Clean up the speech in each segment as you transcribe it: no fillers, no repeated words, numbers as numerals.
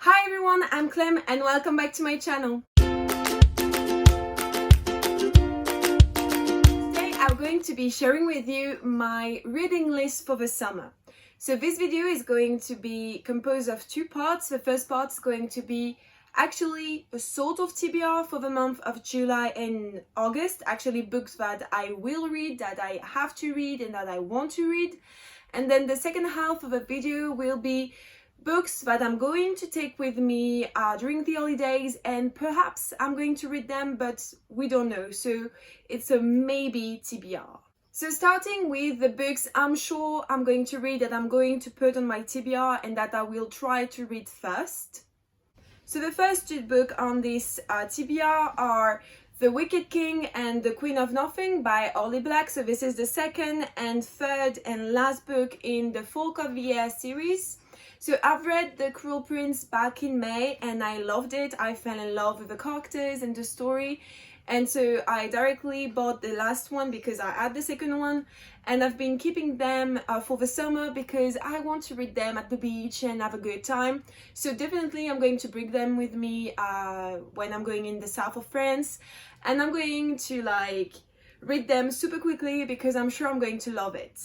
Hi everyone, I'm Clem and welcome back to my channel. Today I'm going to be sharing with you my reading list for the summer. So this video is going to be composed of two parts. The first part is going to be actually a sort of TBR for the month of July and August, actually books that I will read, that I have to read and that I want to read. And then the second half of the video will be books that I'm going to take with me during the holidays, and perhaps I'm going to read them, but we don't know, so it's a maybe TBR. So starting with the books I'm sure I'm going to read, that I'm going to put on my TBR and that I will try to read first. So the first two books on this TBR are The Wicked King and The Queen of Nothing by Holly Black. So this is the second and third and last book in the Folk of the Air series. So I've read The Cruel Prince back in May and I loved it. I fell in love with the characters and the story. And so I directly bought the last one because I had the second one. And I've been keeping them for the summer because I want to read them at the beach and have a good time. So definitely I'm going to bring them with me when I'm going in the south of France. And I'm going to read them super quickly because I'm sure I'm going to love it.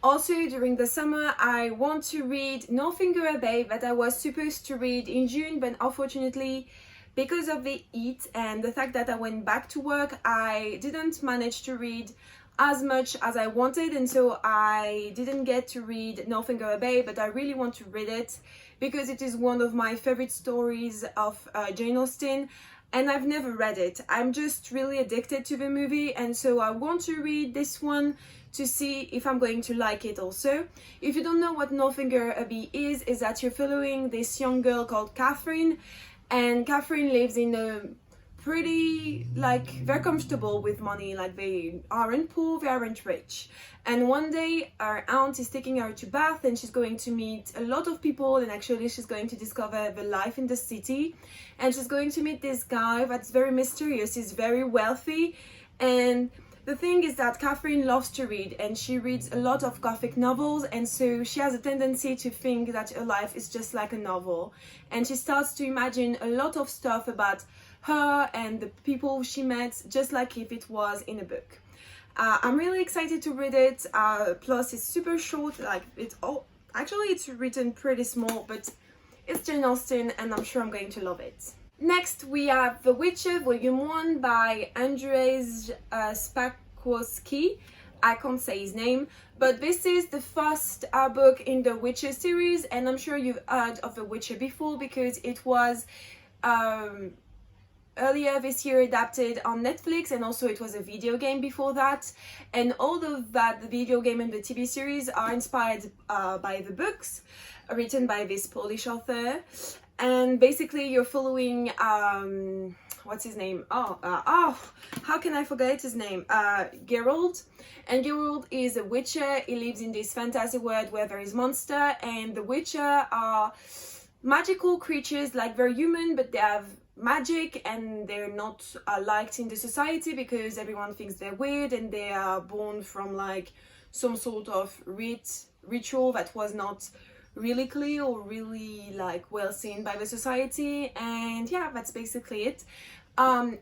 Also, during the summer, I want to read Northanger Abbey that I was supposed to read in June, but unfortunately, because of the heat and the fact that I went back to work, I didn't manage to read as much as I wanted, and so I didn't get to read Northanger Abbey, but I really want to read it because it is one of my favorite stories of Jane Austen. And I've never read it. I'm just really addicted to the movie, and so I want to read this one to see if I'm going to like it also. If you don't know what Northanger Abbey is that you're following this young girl called Catherine, and Catherine lives in a pretty, very comfortable with money, they aren't poor, they aren't rich. And one day her aunt is taking her to Bath and she's going to meet a lot of people, and actually she's going to discover the life in the city, and she's going to meet this guy that's very mysterious. He's very wealthy, and the thing is that Catherine loves to read and she reads a lot of Gothic novels, and so she has a tendency to think that her life is just like a novel, and she starts to imagine a lot of stuff about her and the people she met, just like if it was in a book. I'm really excited to read it, plus it's super short, actually it's written pretty small, but it's Jane Austen and I'm sure I'm going to love it. Next we have The Witcher Volume 1 by Andrzej Spakowski. I can't say his name, but this is the first book in the Witcher series, and I'm sure you've heard of The Witcher before because it was earlier this year adapted on Netflix, and also it was a video game before that. And although that the video game and the TV series are inspired by the books written by this Polish author, and basically you're following what's his name? How can I forget his name? Geralt. And Geralt is a witcher. He lives in this fantasy world where there is monster, and the witcher are magical creatures, they're human, but they have magic, and they're not liked in the society because everyone thinks they're weird, and they are born from some sort of ritual that was not really clear or really well seen by the society. And yeah, that's basically it.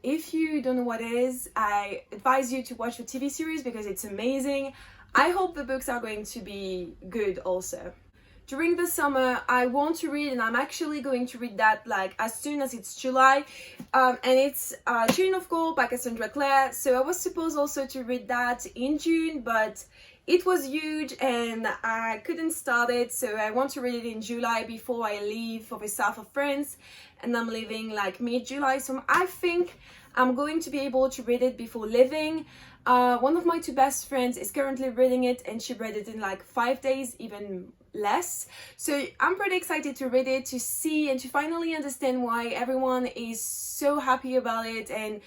If you don't know what it is, I advise you to watch the TV series because it's amazing. I hope the books are going to be good also. During the summer, I want to read, and I'm actually going to read that as soon as it's July, and it's Chain of Gold by Cassandra Clare. So I was supposed also to read that in June, but it was huge and I couldn't start it, so I want to read it in July before I leave for the south of France, and I'm leaving mid-July, so I think I'm going to be able to read it before leaving. One of my two best friends is currently reading it and she read it in 5 days, even less. So I'm pretty excited to read it, to see and to finally understand why everyone is so happy about it, and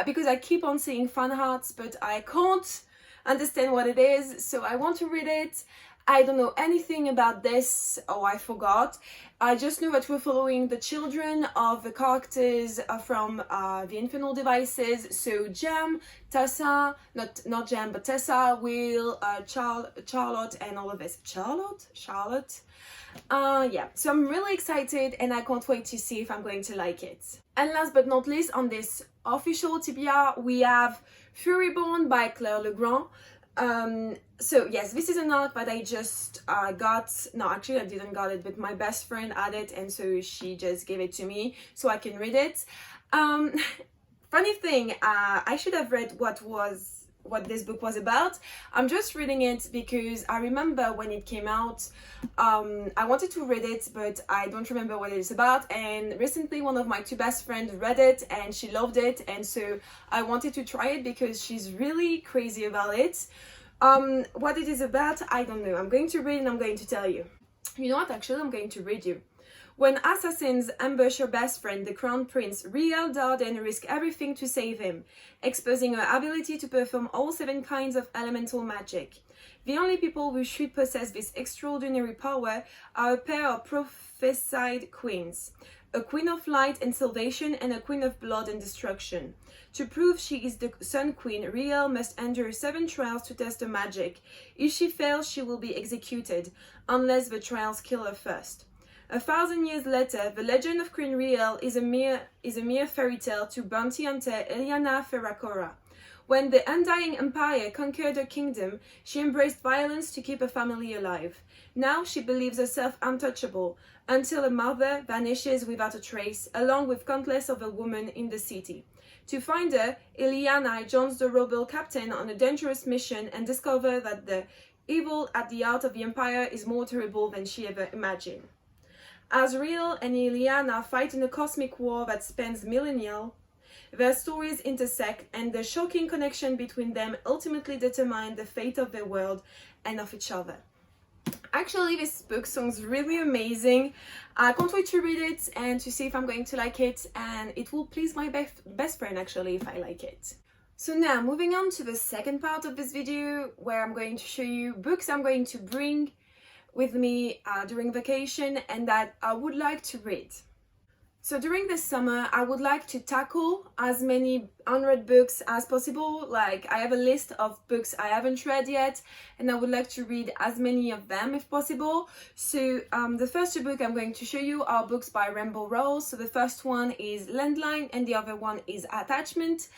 because I keep on seeing fan arts but I can't understand what it is, so I want to read it. I don't know anything about this, or I forgot. I just know that we're following the children of the characters from the Infernal Devices. So Jem, Tessa, not Jem, but Tessa, Will, Charlotte, and all of this. Charlotte. Yeah, so I'm really excited and I can't wait to see if I'm going to like it. And last but not least, on this official TBR, we have Furyborn by Claire Legrand. So yes, this is an arc that I just got. No, actually I didn't got it, but my best friend had it, and so she just gave it to me so I can read it. Funny thing, I should have read what this book was about. I'm just reading it because I remember when it came out, I wanted to read it, but I don't remember what it is about. And recently one of my two best friends read it and she loved it, and so I wanted to try it because she's really crazy about it. What it is about, I don't know. I'm going to read and I'm going to tell you. You know what, actually I'm going to read you. When assassins ambush her best friend, the Crown Prince, Riel Darden risks everything to save him, exposing her ability to perform all 7 kinds of elemental magic. The only people who should possess this extraordinary power are a pair of prophesied queens, a queen of light and salvation and a queen of blood and destruction. To prove she is the Sun Queen, Riel must endure 7 trials to test her magic. If she fails, she will be executed, unless the trials kill her first. 1,000 years later, the legend of Queen Riel is a mere fairy tale to bounty hunter Eliana Ferracora. When the Undying Empire conquered her kingdom, she embraced violence to keep her family alive. Now she believes herself untouchable, until her mother vanishes without a trace, along with countless other women in the city. To find her, Eliana joins the rebel captain on a dangerous mission and discovers that the evil at the heart of the Empire is more terrible than she ever imagined. As Riel and Eliana fight in a cosmic war that spans millennia, their stories intersect, and the shocking connection between them ultimately determine the fate of their world and of each other. Actually, this book sounds really amazing. I can't wait to read it and to see if I'm going to like it, and it will please my best friend actually if I like it. So now, moving on to the second part of this video, where I'm going to show you books I'm going to bring with me during vacation and that I would like to read. So during this summer, I would like to tackle as many unread books as possible. Like, I have a list of books I haven't read yet, and I would like to read as many of them if possible. So the first 2 books I'm going to show you are books by Rainbow Rose. So the first one is Landline and the other one is Attachment.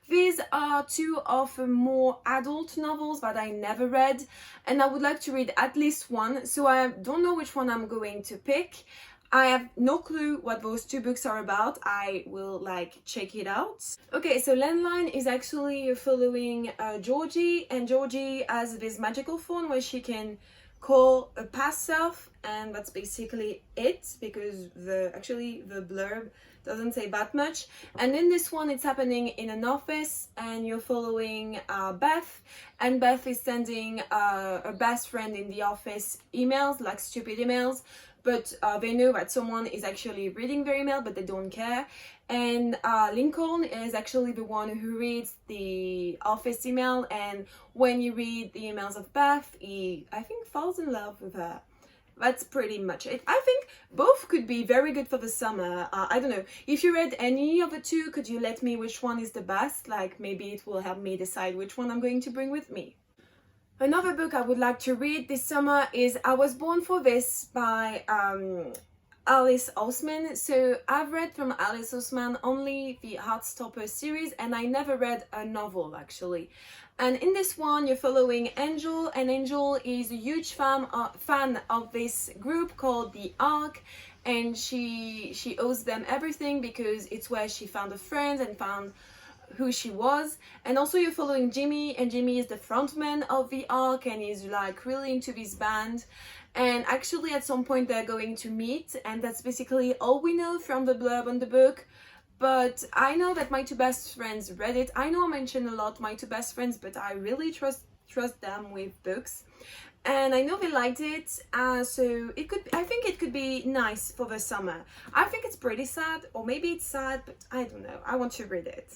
These are 2 of the more adult novels that I never read, and I would like to read at least one, so I don't know which one I'm going to pick. I have no clue what those 2 books are about. I will check it out. Okay, so Landline is actually following Georgie, and Georgie has this magical phone where she can call a past self, and that's basically it, because the blurb doesn't say that much. And in this one, it's happening in an office, and you're following Beth, and Beth is sending her best friend in the office emails, like stupid emails, but they know that someone is actually reading their email, but they don't care. And Lincoln is actually the one who reads the office email, and when you read the emails of Beth, he, I think, falls in love with her. That's pretty much it. I think both could be very good for the summer. I don't know. If you read any of the 2, could you let me which one is the best? Like, maybe it will help me decide which one I'm going to bring with me. Another book I would like to read this summer is I Was Born for This by Alice Oseman. So I've read from Alice Oseman only the Heartstopper series, and I never read a novel actually. And in this one, you're following Angel, and Angel is a huge fan of this group called the Ark, and she owes them everything because it's where she found her friends and found who she was. And also you're following Jimmy, and Jimmy is the frontman of the Ark, and he's like really into this band. And actually at some point they're going to meet, and that's basically all we know from the blurb on the book. But I know that my 2 best friends read it. I know I mentioned a lot my 2 best friends, but I really trust them with books, and I know they liked it. So I think it could be nice for the summer. I think it's pretty sad, or maybe it's sad, but I don't know. I want to read it.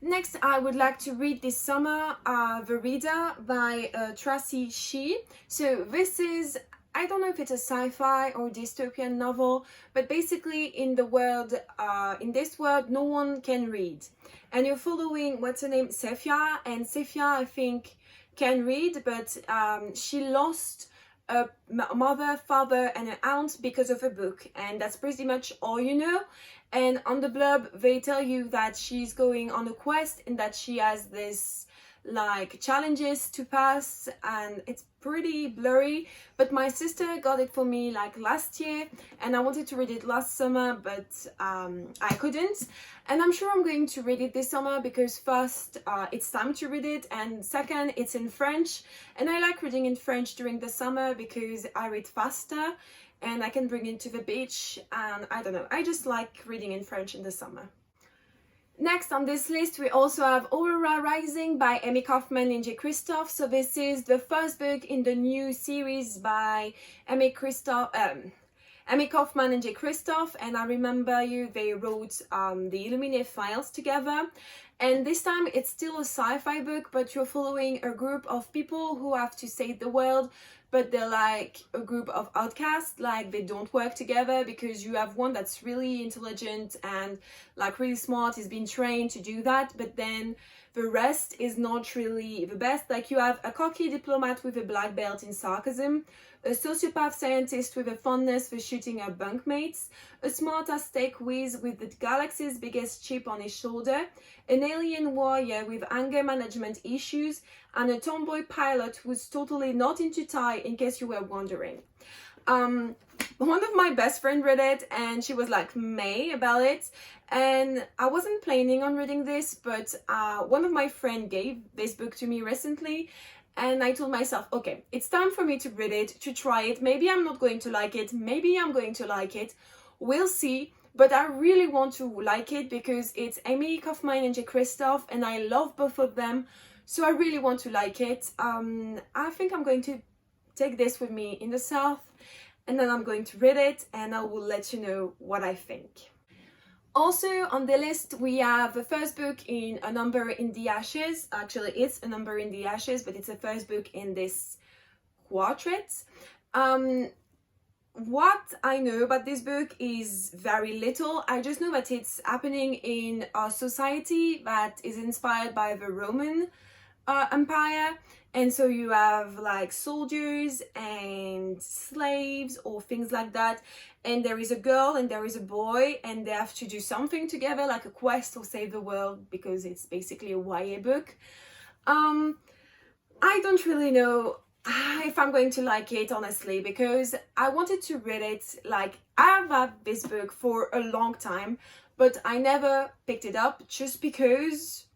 Next, I would like to read this summer Verita by Tracy Shee. So this is, I don't know if it's a sci-fi or dystopian novel, but basically in this world, no one can read. And you're following, what's her name, Sefia, and Sefia, I think, can read, but she lost a mother, father, and an aunt because of a book, and that's pretty much all you know. And on the blurb, they tell you that she's going on a quest and that she has this like challenges to pass, and it's pretty blurry, but my sister got it for me like last year and I wanted to read it last summer, but I couldn't, and I'm sure I'm going to read it this summer because first it's time to read it, and second it's in French, and I like reading in French during the summer because I read faster and I can bring it to the beach, and I don't know, I just like reading in French in the summer. Next on this list, we also have Aurora Rising by Amy Kaufman and J. Christoph. So this is the first book in the new series by Amy Kaufman and J. Christoph. And I remember they wrote the Illuminated Files together. And this time it's still a sci-fi book, but you're following a group of people who have to save the world, but they're like a group of outcasts, like they don't work together because you have one that's really intelligent and like really smart, he's been trained to do that, but then the rest is not really the best. Like you have a cocky diplomat with a black belt in sarcasm, a sociopath scientist with a fondness for shooting up bunkmates, a smart-ass tech whiz with the galaxy's biggest chip on his shoulder, an alien warrior with anger management issues, and a tomboy pilot who's totally not into Thai, in case you were wondering. One of my best friends read it and she was like May about it, and I wasn't planning on reading this, but one of my friends gave this book to me recently, and I told myself, okay, it's time for me to read it, to try it. Maybe I'm not going to like it, maybe I'm going to like it, we'll see. But I really want to like it because it's Amy Kaufman and J. Christoph, and I love both of them, so I really want to like it. I think I'm going to take this with me in the south, and then I'm going to read it and I will let you know what I think. Also on the list we have the first book in A Number in the Ashes. Actually it's A Number in the Ashes, but it's the first book in this quartet. What I know about this book is very little. I just know that it's happening in a society that is inspired by the Roman Empire, and so you have like soldiers and slaves or things like that, and there is a girl and there is a boy and they have to do something together, like a quest or save the world, because it's basically a YA book. I don't really know if I'm going to like it, honestly, because I wanted to read it. Like I've had this book for a long time, but I never picked it up just because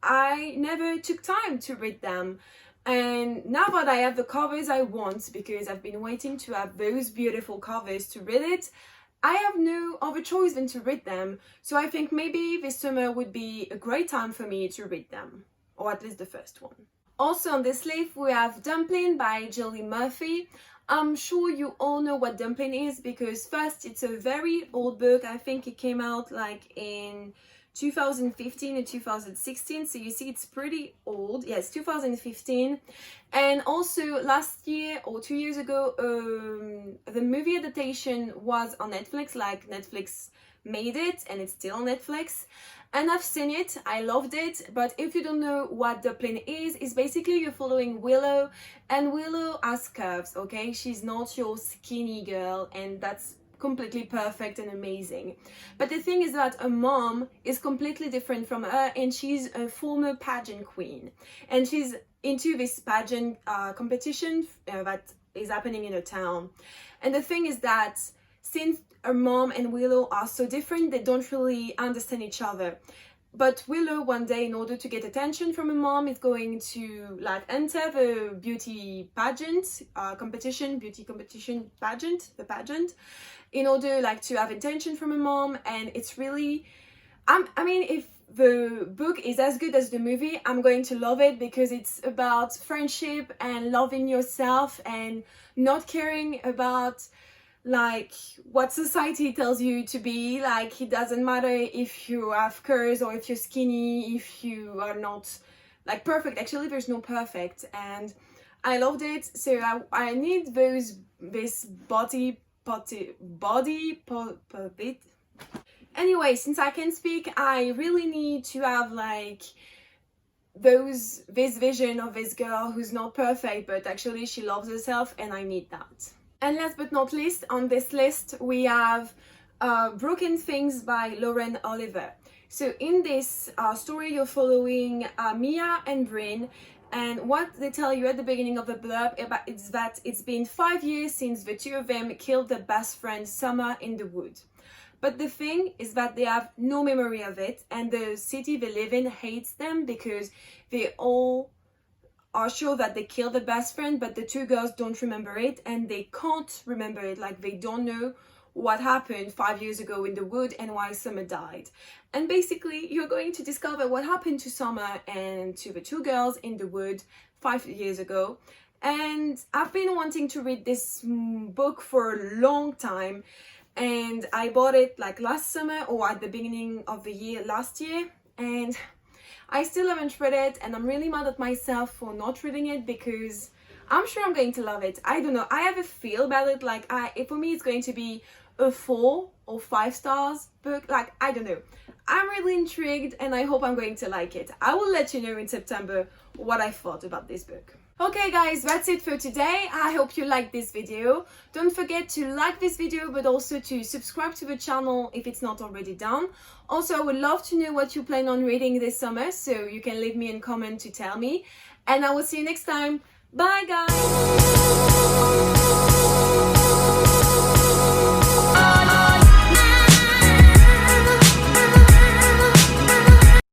I never took time to read them. And now that I have the covers I want, because I've been waiting to have those beautiful covers to read it, I have no other choice than to read them. So I think maybe this summer would be a great time for me to read them, or at least the first one. Also on this list we have Dumplin by Julie Murphy. I'm sure you all know what Dumplin is, because first it's a very old book. I think it came out like in 2015 and 2016, so you see it's pretty old. Yes, 2015. And also last year or 2 years ago, the movie adaptation was on Netflix. Like Netflix made it and it's still on Netflix, and I've seen it, I loved it. But if you don't know what Dumplin is, it's basically you're following Willow, and Willow has curves, okay? She's not your skinny girl, and that's completely perfect and amazing. But the thing is that her mom is completely different from her, and she's a former pageant queen, and she's into this pageant competition that is happening in her town. And the thing is that since her mom and Willow are so different, they don't really understand each other. But Willow one day, in order to get attention from her mom, is going to like enter the beauty pageant beauty competition pageant, the pageant, in order like to have attention from her mom. And it's really, I mean, if the book is as good as the movie, I'm going to love it, because it's about friendship and loving yourself and not caring about like what society tells you to be. Like, it doesn't matter if you have curves or if you're skinny, if you are not like perfect. Actually, there's no perfect, and I loved it. So I need this body bit. Anyway, since I can speak, I really need to have like this vision of this girl who's not perfect, but actually she loves herself, and I need that. And last but not least, on this list we have Broken Things by Lauren Oliver. So in this story, you're following Mia and Bryn, and what they tell you at the beginning of the blurb is that it's been 5 years since the two of them killed their best friend Summer in the wood. But the thing is that they have no memory of it, and the city they live in hates them because they all are sure that they killed the best friend, but the two girls don't remember it, and they can't remember it. Like, they don't know what happened 5 years ago in the wood and why Summer died. And basically, you're going to discover what happened to Summer and to the two girls in the wood 5 years ago. And I've been wanting to read this book for a long time, and I bought it like last summer or at the beginning of the year last year, and I still haven't read it, and I'm really mad at myself for not reading it because I'm sure I'm going to love it. I don't know, I have a feel about it. Like, for me it's going to be a 4 or 5 stars book. Like, I don't know, I'm really intrigued, and I hope I'm going to like it. I will let you know in September what I thought about this book. Okay guys, that's it for today. I hope you liked this video. Don't forget to like this video, but also to subscribe to the channel if it's not already done. Also, I would love to know what you plan on reading this summer, so you can leave me a comment to tell me. And I will see you next time. Bye guys!